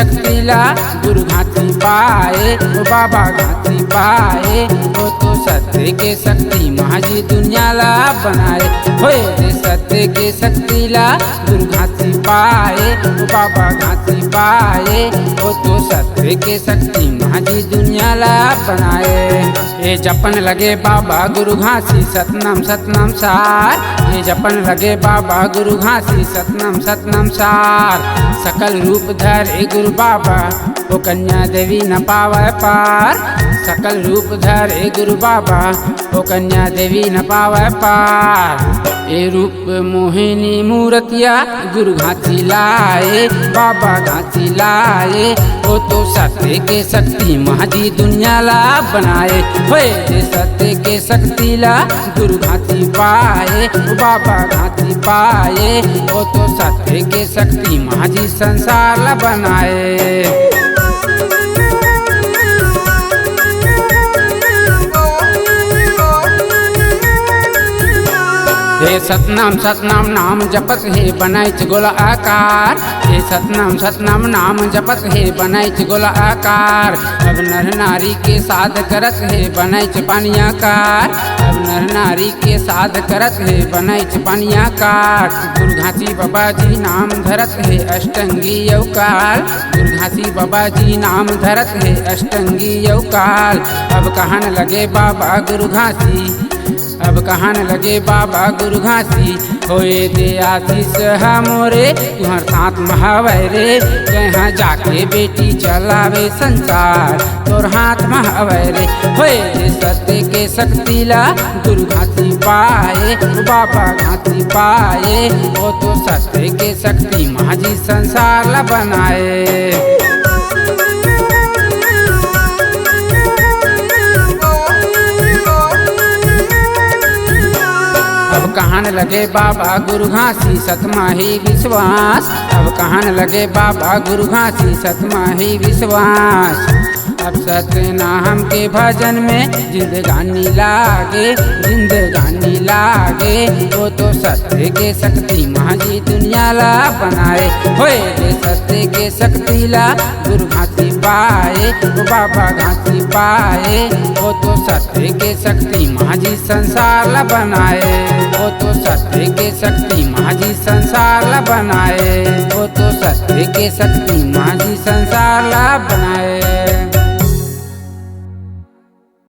शक्ति ला गुरु घासी पाए, ओ बाबा घासी पाए। वो तो सत्य के शक्ति महाजी दुनिया ला बनाए, होए दे सत्य के शक्ति ला गुरु घासी पाए, ओ बाबा घासी पाए। वो तो सत्य के शक्ति महाजी दुनिया ला बनाए। ये जपन लगे बाबा गुरु घासी सतनाम सतनाम सार, ये जपन लगे बाबा गुरु घासी सतनाम सतनाम सार। सकल रूप धरे गुरु बाबा वो कन्या देवी न पावे पार, सकल रूप धरे गुरु बाबा वो कन्या देवी न पावे पार। ये रूप मोहिनी मूर्तिया गुरु घासी लाए, बाबा घासी लाए। वो तो सत्य के शक्ति महाजी दुनिया ला बनाए, होए दे सत्य के शक्ति ला गुरु घासी पाए, बाबा घासी पाए। वो तो सत्य के शक्ति महाजी संसार ला बनाए। हे सतनाम सतनाम नाम जपत हे बनाइच गोला आकार, हे सतनाम सतनाम नाम जपत हे बनाइच गोला आकार। अब नर नारी के साध करत हे बनाइच पानियाकार, अब नर नारी के साध करत हे बनाइच पानियाकार। गुरु घासी बाबा जी नाम धरत हे अष्टंगी यौकाल, गुरु घासी बाबा जी नाम धरत हे अष्टंगी यौकाल। अब कहन लगे बाबा गुरु घासी, अब कहन लगे बाबा गुरु घासी, होए दे आशीष हमोरे तुहर साथ महावै रे। कहाँ जाके बेटी चलावे संसार तोर हाथ महावै रे, होए दे सत्य के शक्ति ला गुरु घासी पाए, बाबा घासी पाए। वो तो सत्य के शक्ति महाजी संसार ला बनाए। अब कहन लगे बाबा गुरु घासी सतमा ही विश्वास, अब कहन लगे बाबा गुरु घासी सतमा ही विश्वास। अब सत्य नाम के भजन में जिंदगानी लागे, जिंदगानी लागे। वो तो सत्य के शक्ति महाजी दुनिया ला बनाए, होए दे सत्य के शक्ति ला गुरु घासी पाए, बाबा घासी पाए। वो तो सत्य के शक्ति महाजी संसार ला बनाए, वो तो सत्य के शक्ति महाजी संसार ला बनाए, वो तो सत्य के शक्ति महाजी संसार ला बनाए।